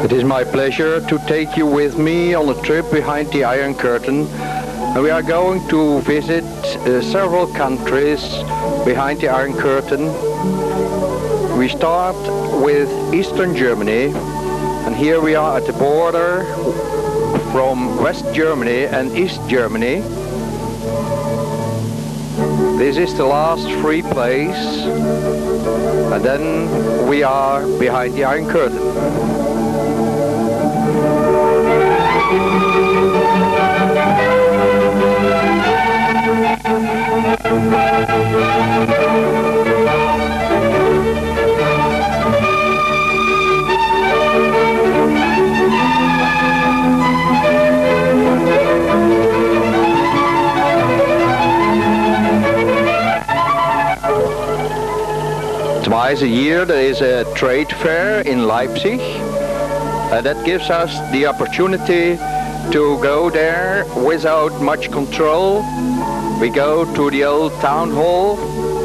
It is my pleasure to take you with me on a trip behind the Iron Curtain. And we are going to visit several countries behind the Iron Curtain. We start with Eastern Germany, and here we are at the border from West Germany and East Germany. This is the last free place, and then we are behind the Iron Curtain. Twice a year there is a trade fair in Leipzig, and that gives us the opportunity to go there without much control. We go to the old town hall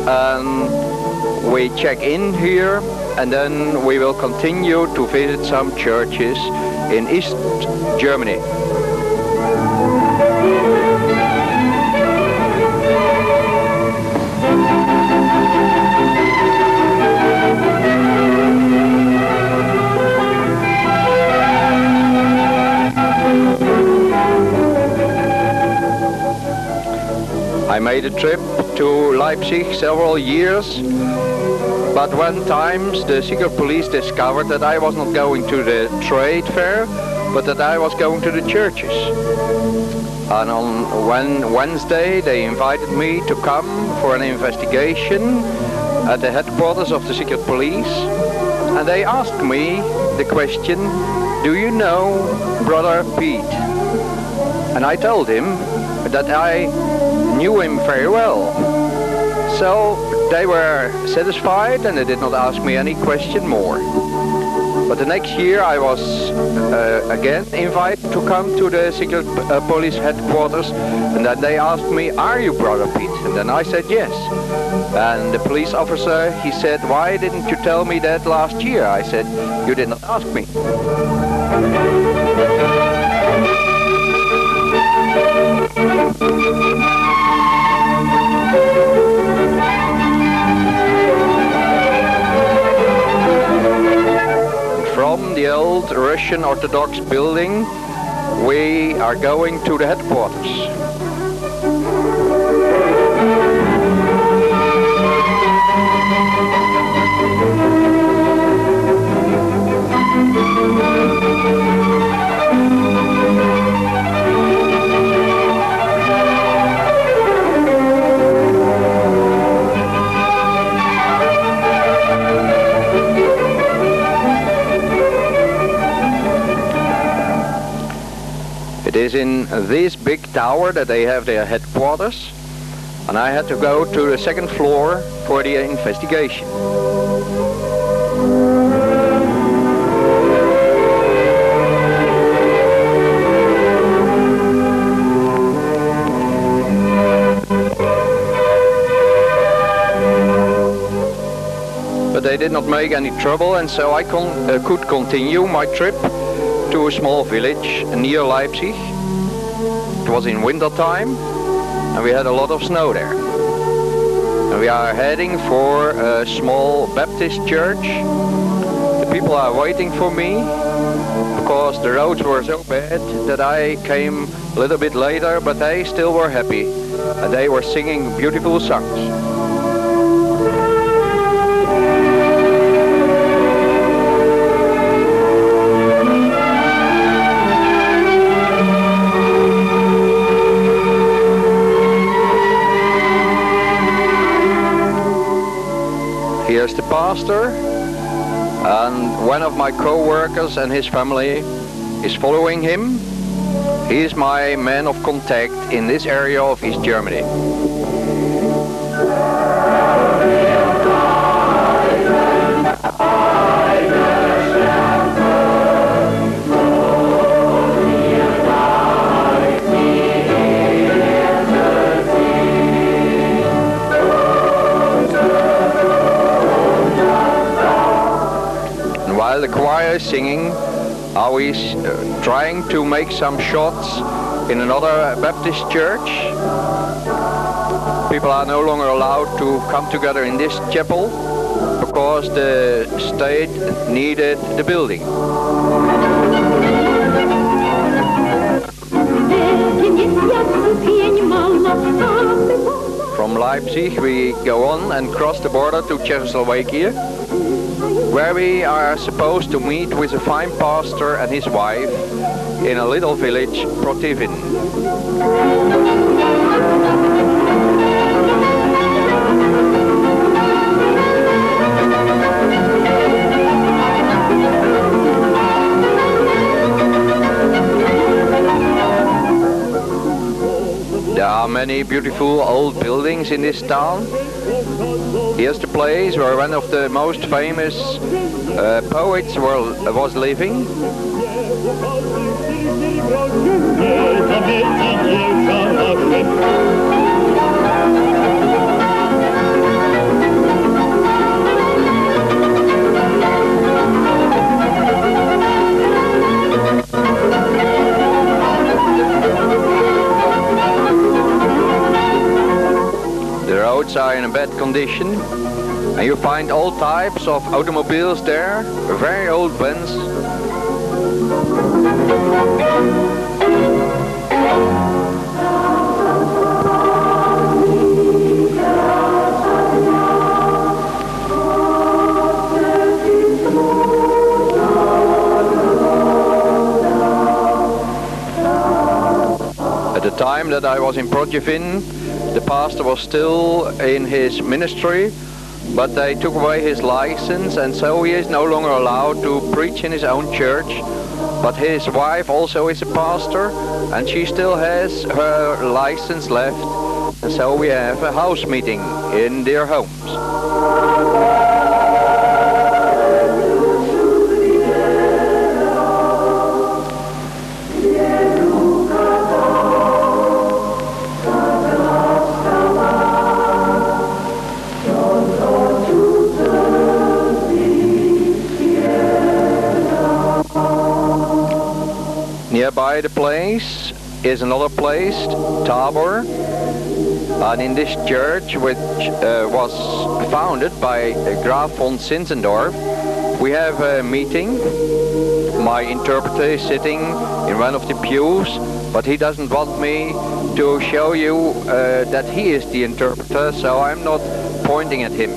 and we check in here, and then we will continue to visit some churches in East Germany. I made a trip to Leipzig several years, but when times the secret police discovered that I was not going to the trade fair, but that I was going to the churches. And on Wednesday they invited me to come for an investigation at the headquarters of the secret police, and they asked me the question, "Do you know Brother Piet?" And I told him that I knew him very well. So they were satisfied and they did not ask me any question more. But the next year I was again invited to come to the secret police headquarters, and then they asked me, "Are you Brother Piet?" And then I said yes. And the police officer, he said, "Why didn't you tell me that last year?" I said, "You did not ask me." From the old Russian Orthodox building, we are going to the headquarters. It is in this big tower that they have their headquarters, and I had to go to the second floor for the investigation. But they did not make any trouble, and so I could continue my trip to a small village near Leipzig. It was in winter time and we had a lot of snow there. And we are heading for a small Baptist church. The people are waiting for me because the roads were so bad that I came a little bit later, but they still were happy and they were singing beautiful songs. Here's the pastor, and one of my co-workers and his family is following him. He is my man of contact in this area of East Germany. While the choir is singing, are we trying to make some shots in another Baptist church? People are no longer allowed to come together in this chapel because the state needed the building. From Leipzig we go on and cross the border to Czechoslovakia, where we are supposed to meet with a fine pastor and his wife in a little village, Protivin. There are many beautiful old buildings in this town. Here's the place where one of the most famous poets was living. The roads are in a bad condition, and you find all types of automobiles there, very old ones. At the time that I was in Protivin, the pastor was still in his ministry, but they took away his license, and so he is no longer allowed to preach in his own church. But his wife also is a pastor, and she still has her license left, and so we have a house meeting in their homes. Nearby the place is another place, Tabor, and in this church, which was founded by Graf von Zinzendorf, we have a meeting. My interpreter is sitting in one of the pews, but he doesn't want me to show you that he is the interpreter, so I'm not pointing at him.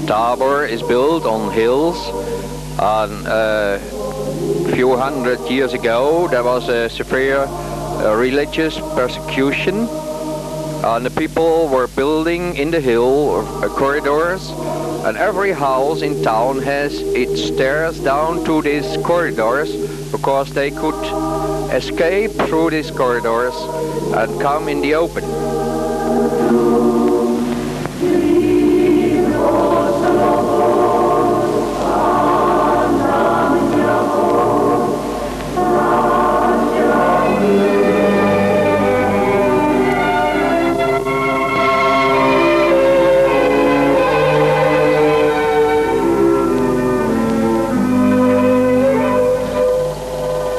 Tabor is built on hills, and a few hundred years ago there was a severe religious persecution, and the people were building in the hill corridors, and every house in town has its stairs down to these corridors because they could escape through these corridors and come in the open.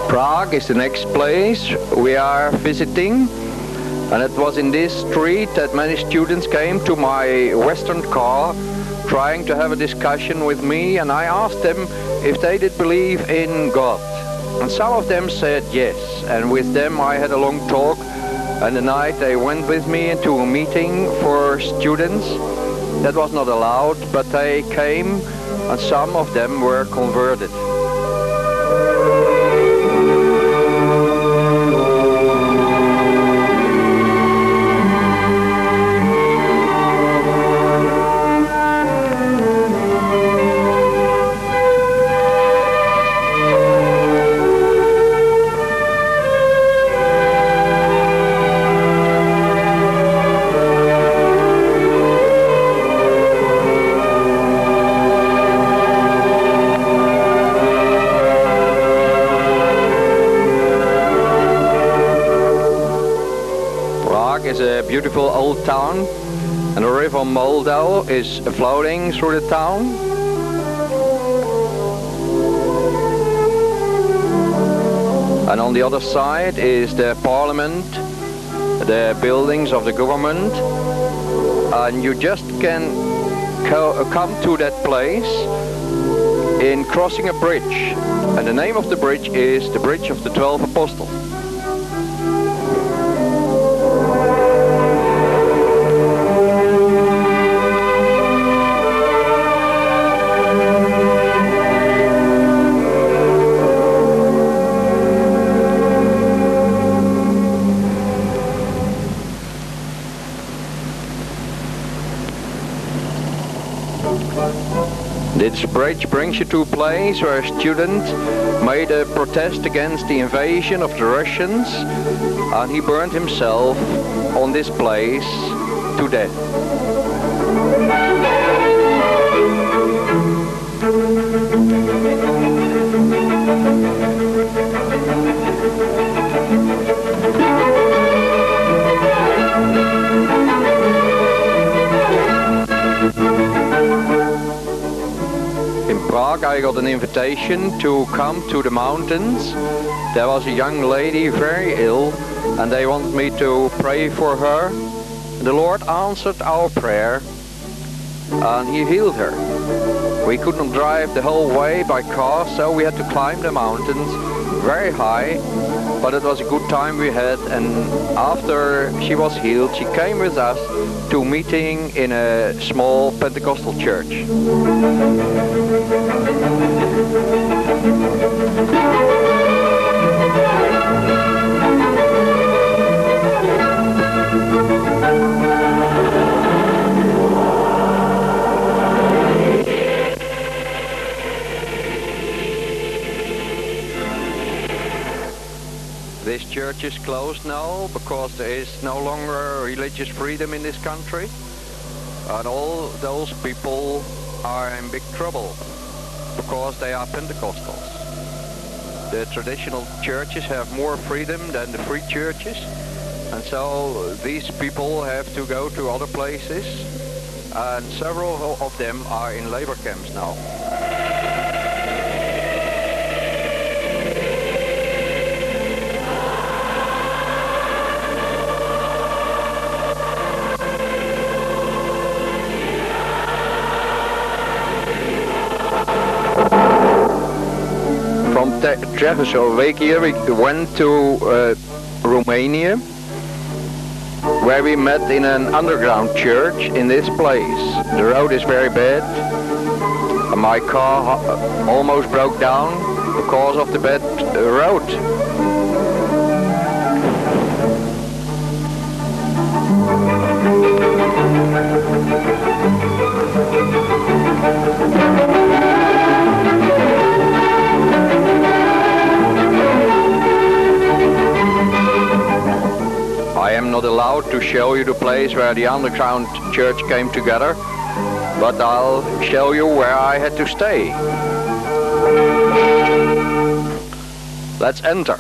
Prague is the next place we are visiting, and it was in this street that many students came to my western car trying to have a discussion with me, and I asked them if they did believe in God. And some of them said yes, and with them I had a long talk, and the night they went with me into a meeting for students. That was not allowed, but they came, and some of them were converted. Is a beautiful old town, and the river Moldau is flowing through the town. And on the other side is the parliament, the buildings of the government, and you just can come to that place in crossing a bridge, and the name of the bridge is the Bridge of the 12 Apostles. This bridge brings you to a place where a student made a protest against the invasion of the Russians, and he burned himself on this place to death. I got an invitation to come to the mountains. There was a young lady very ill, and they wanted me to pray for her. The Lord answered our prayer, and He healed her. We could not drive the whole way by car, so we had to climb the mountains very high, but it was a good time we had, and after she was healed, she came with us to a meeting in a small Pentecostal church. This church is closed now because there is no longer religious freedom in this country, and all those people are in big trouble because they are Pentecostals. The traditional churches have more freedom than the free churches, and so these people have to go to other places, and several of them are in labor camps now. From Czechoslovakia we went to Romania, where we met in an underground church in this place. The road is very bad. My car almost broke down because of the bad road. I am not allowed to show you the place where the underground church came together, but I'll show you where I had to stay. Let's enter.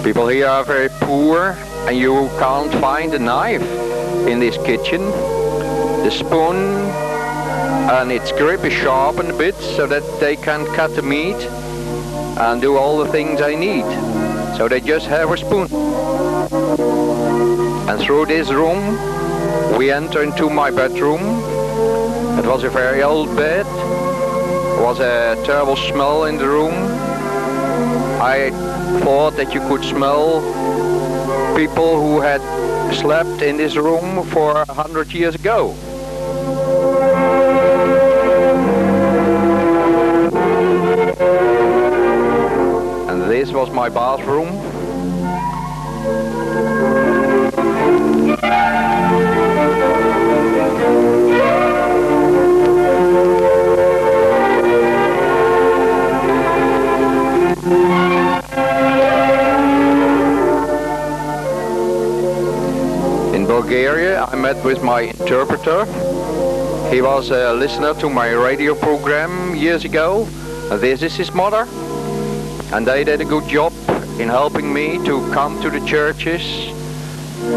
People here are very poor, and you can't find a knife in this kitchen. The spoon and its grip is sharpened a bit so that they can cut the meat and do all the things they need. So they just have a spoon. And through this room we enter into my bedroom. It was a very old bed. There was a terrible smell in the room. I thought that you could smell people who had slept in this room for 100 years ago. And this was my bathroom. In Bulgaria, I met with my interpreter. He was a listener to my radio program years ago. This is his mother, and they did a good job in helping me to come to the churches.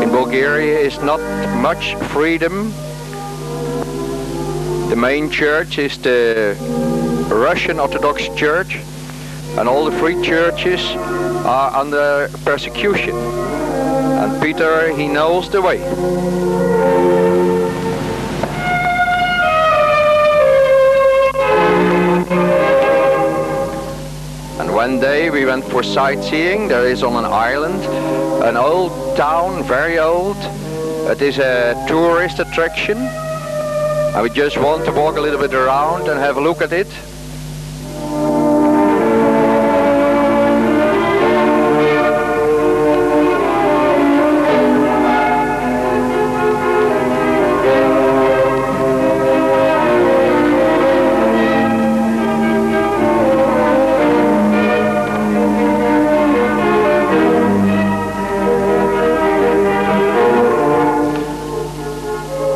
In Bulgaria is not much freedom. The main church is the Russian Orthodox Church, and all the free churches are under persecution. And Peter, he knows the way. And one day we went for sightseeing. There is on an island an old town, very old. It is a tourist attraction. And we just want to walk a little bit around and have a look at it.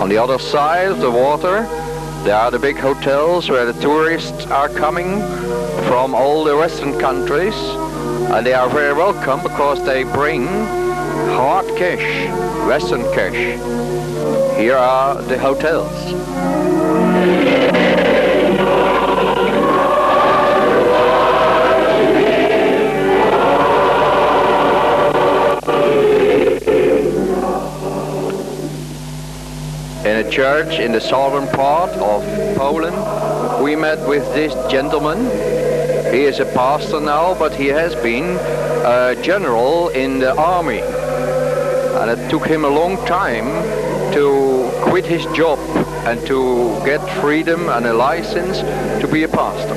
On the other side of the water, there are the big hotels where the tourists are coming from all the Western countries, and they are very welcome because they bring hard cash, Western cash. Here are the hotels. In a church in the southern part of Poland, we met with this gentleman. He is a pastor now, but he has been a general in the army. And it took him a long time to quit his job and to get freedom and a license to be a pastor.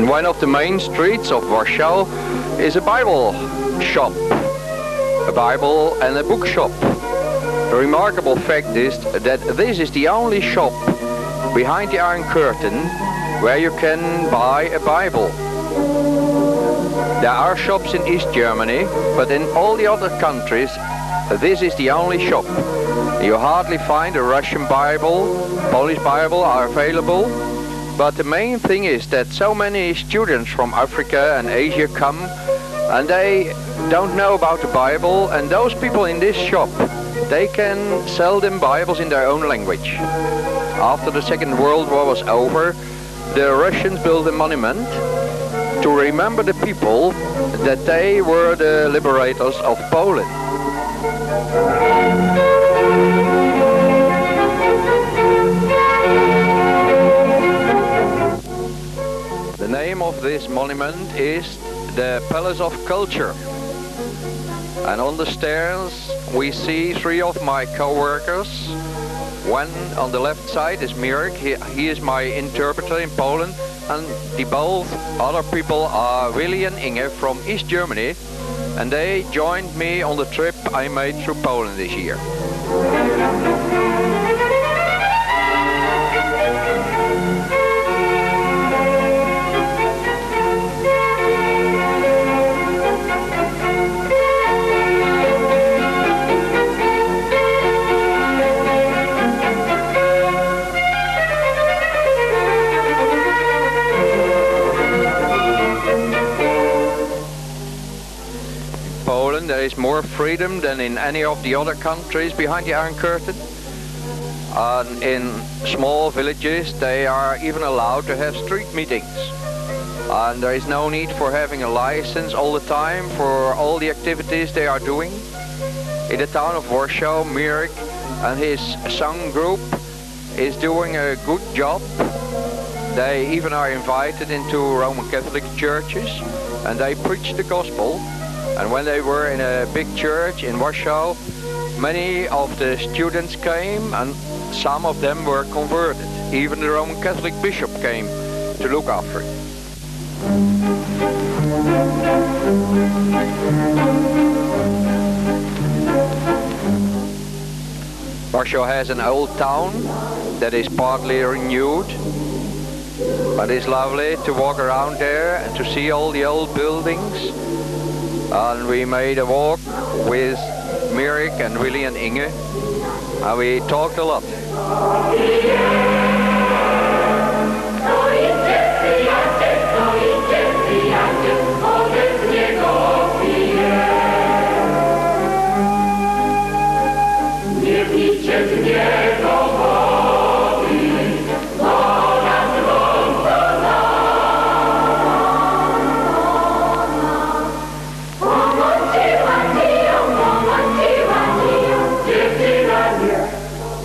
One of the main streets of Warsaw is a Bible shop, a Bible and a book shop. The remarkable fact is that this is the only shop behind the Iron Curtain where you can buy a Bible. There are shops in East Germany, but in all the other countries this is the only shop. You hardly find a Russian Bible, Polish Bible are available. But the main thing is that so many students from Africa and Asia come and they don't know about the Bible, and those people in this shop, they can sell them Bibles in their own language. After the Second World War was over, the Russians built a monument to remember the people that they were the liberators of Poland. The name of this monument is the Palace of Culture. And on the stairs we see three of my co-workers One on the left side is Mirek. He is my interpreter in Poland, and the both other people are Willy and Inge from East Germany, and they joined me on the trip I made through Poland this year. There is more freedom than in any of the other countries behind the Iron Curtain. And in small villages they are even allowed to have street meetings. And there is no need for having a license all the time for all the activities they are doing. In the town of Warsaw, Mirek and his song group is doing a good job. They even are invited into Roman Catholic churches and they preach the gospel. And when they were in a big church in Warsaw, many of the students came and some of them were converted. Even the Roman Catholic bishop came to look after it. Warsaw has an old town that is partly renewed. But it's lovely to walk around there and to see all the old buildings. And we made a walk with Mirek and Willy and Inge, and we talked a lot.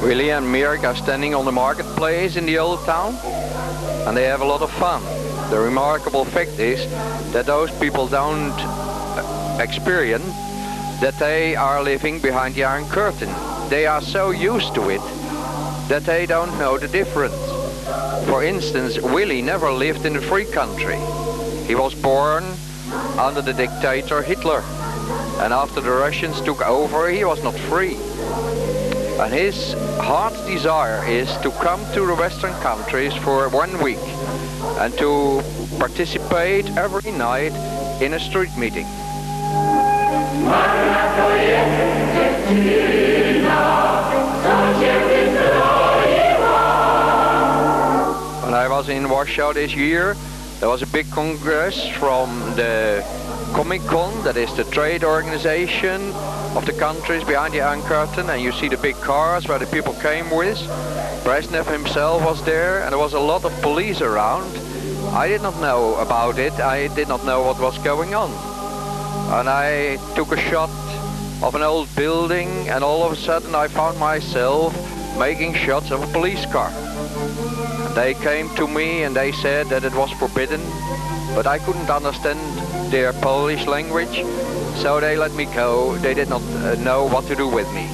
Willy and Mirek are standing on the marketplace in the old town, and they have a lot of fun. The remarkable fact is that those people don't experience that they are living behind the Iron Curtain. They are so used to it that they don't know the difference. For instance, Willy never lived in a free country. He was born under the dictator Hitler, and after the Russians took over, he was not free. And his heart's desire is to come to the Western countries for 1 week and to participate every night in a street meeting. When I was in Warsaw this year, there was a big congress from the Comic-Con, that is the trade organization of the countries behind the Iron Curtain, and you see the big cars where the people came with. Brezhnev himself was there, and there was a lot of police around. I did not know about it, I did not know what was going on. And I took a shot of an old building, and all of a sudden I found myself making shots of a police car. And they came to me and they said that it was forbidden, but I couldn't understand their Polish language, so they let me go. They did not know what to do with me.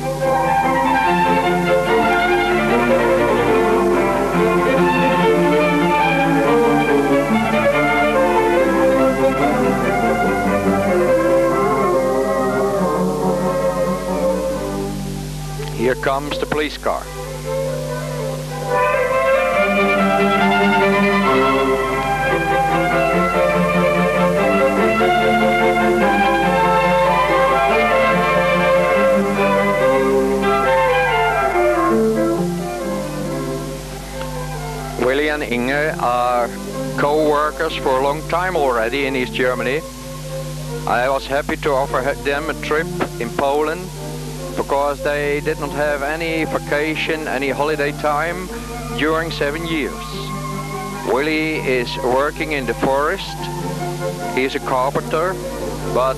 Here comes the police car. Willy and Inge are co-workers for a long time already in East Germany. I was happy to offer them a trip in Poland because they did not have any vacation, any holiday time during 7 years. Willy is working in the forest. He is a carpenter, but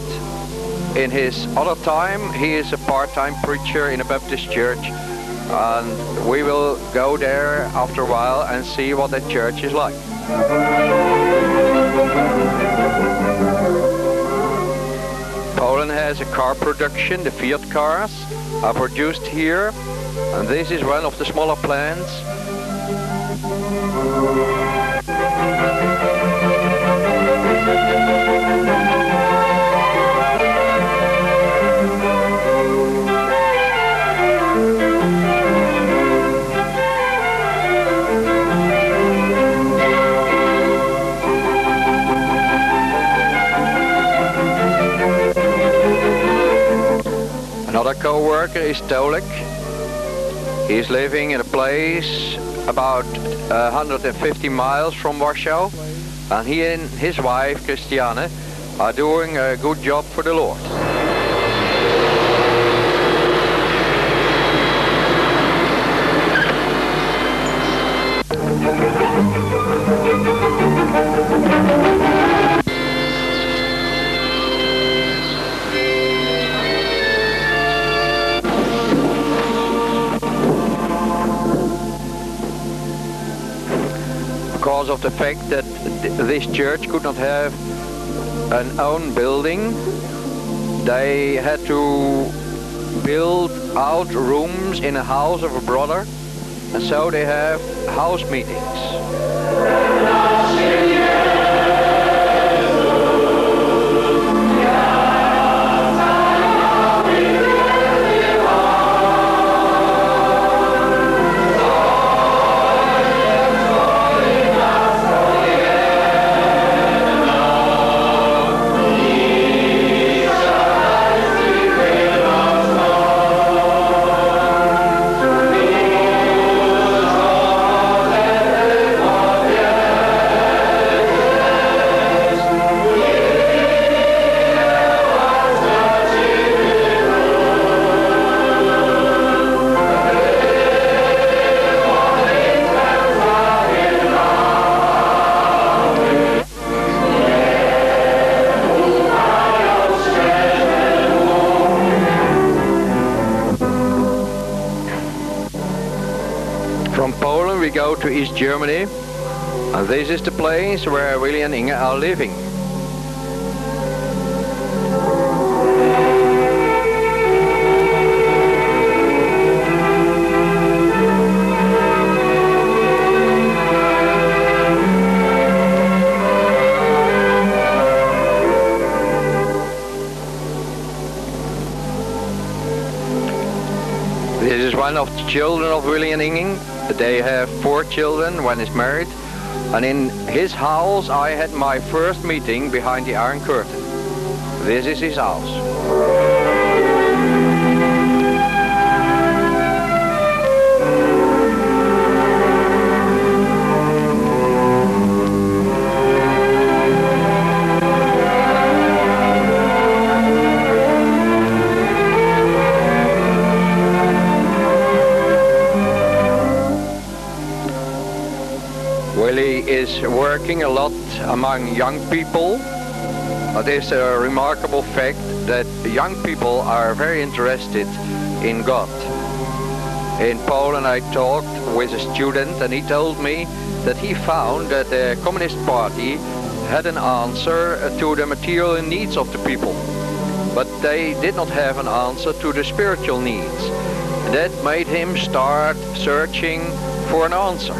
in his other time he is a part-time preacher in a Baptist church. And we will go there after a while and see what that church is like. Poland has a car production. The Fiat cars are produced here, And this is one of the smaller plants. Another co-worker is Tolek. He's living in a place about 150 miles from Warsaw, and he and his wife Christiane are doing a good job for the Lord. Because of the fact that this church could not have an own building, they had to build out rooms in a house of a brother, and so they have house meetings. From Poland we go to East Germany, and this is the place where Willie and Inge are living. This is one of the children of Willie and Inge. They have 4 children, one is married, and in his house I had my first meeting behind the Iron Curtain. This is his house. Willie is working a lot among young people. It is a remarkable fact that young people are very interested in God. In Poland I talked with a student, and he told me that he found that the Communist Party had an answer to the material needs of the people, but they did not have an answer to the spiritual needs. That made him start searching for an answer.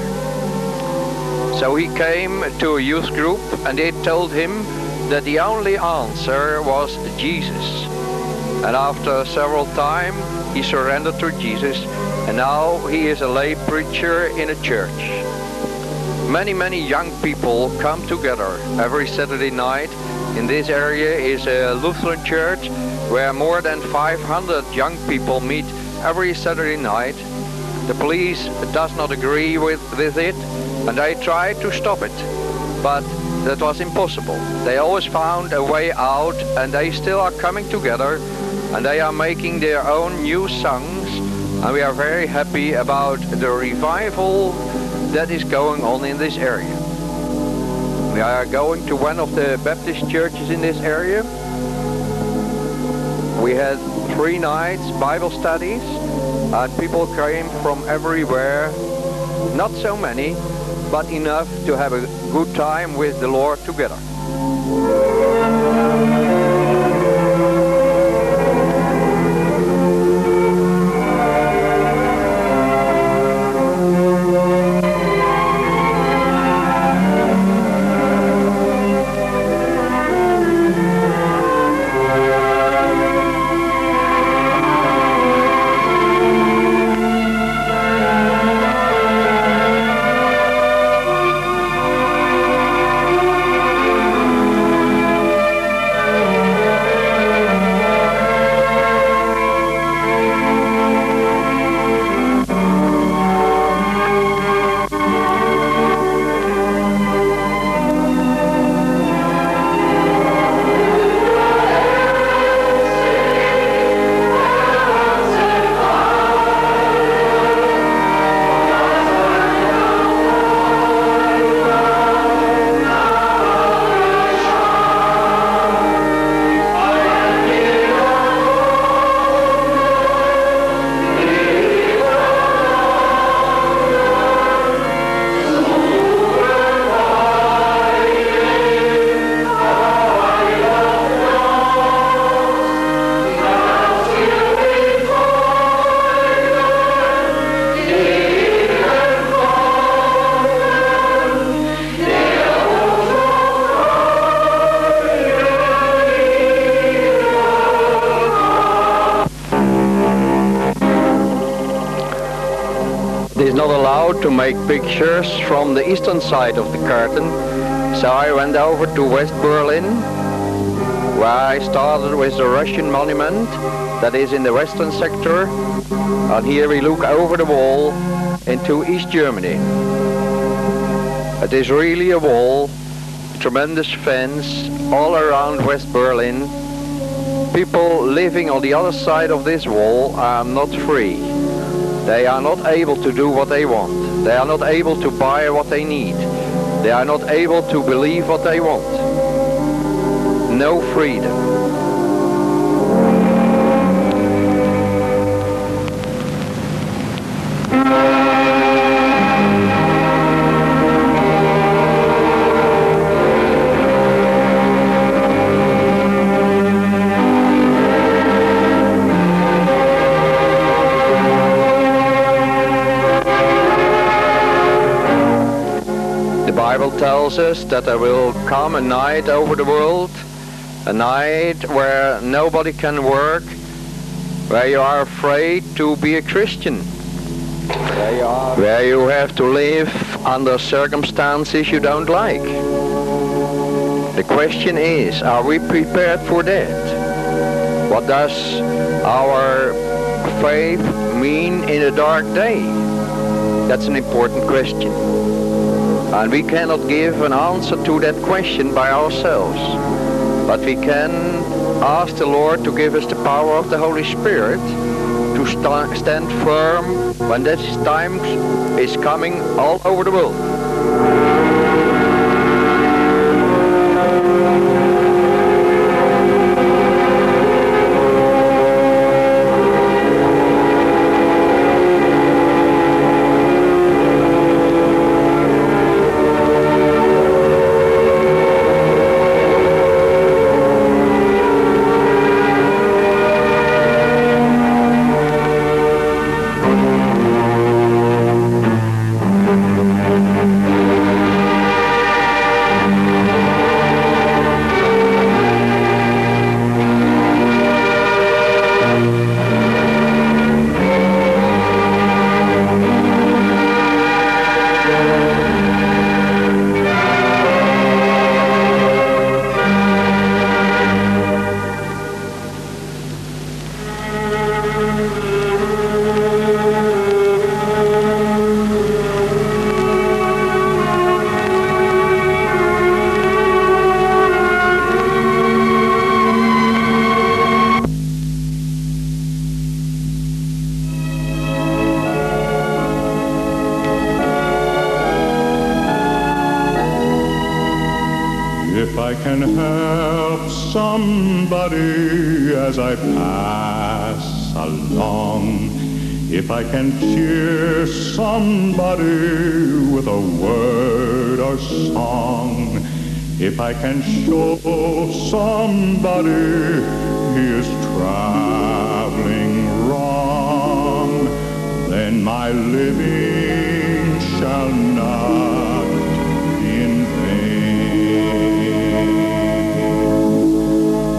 So he came to a youth group, and they told him that the only answer was Jesus. And after several times he surrendered to Jesus, and now he is a lay preacher in a church. Many young people come together every Saturday night. In this area is a Lutheran church where more than 500 young people meet every Saturday night. The police does not agree with it, and they tried to stop it, but that was impossible. They always found a way out, and they still are coming together, and they are making their own new songs, and we are very happy about the revival that is going on in this area. We are going to one of the Baptist churches in this area. We had 3 nights Bible studies, and people came from everywhere. Not so many, but enough to have a good time with the Lord together. allowed to make pictures from the eastern side of the curtain. So I went over to West Berlin, where I started with the Russian monument that is in the western sector. And here we look over the wall into East Germany. It is really a wall, a tremendous fence all around West Berlin. People living on the other side of this wall are not free. They are not able to do what they want. They are not able to buy what they need. They are not able to believe what they want. No freedom. The Bible tells us that there will come a night over the world, a night where nobody can work, where you are afraid to be a Christian, where you have to live under circumstances you don't like. The question is, are we prepared for that? What does our faith mean in a dark day? That's an important question. And we cannot give an answer to that question by ourselves. But we can ask the Lord to give us the power of the Holy Spirit to stand firm when that time is coming all over the world. If I can help somebody as I pass along, if I can cheer somebody with a word or song, if I can show somebody he is traveling wrong, then my living shall not be in vain.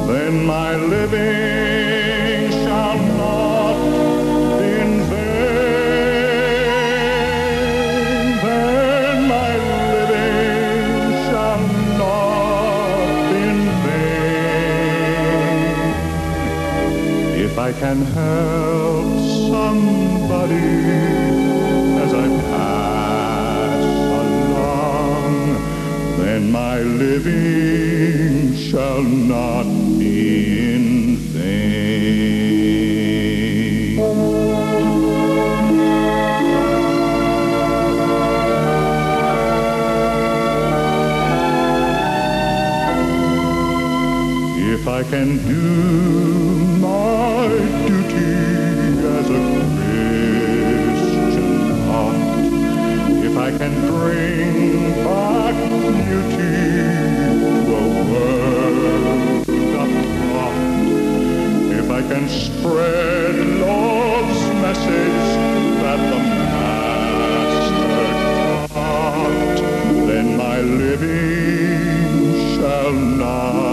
Then my living shall not be in vain. Then my living shall not be in vain. If I can help somebody as I pass along, then my living shall not be in vain. If I can do my duty as a Christian heart, if I can bring back beauty to a world of thought, if I can spread love's message that the Master taught, then my living shall not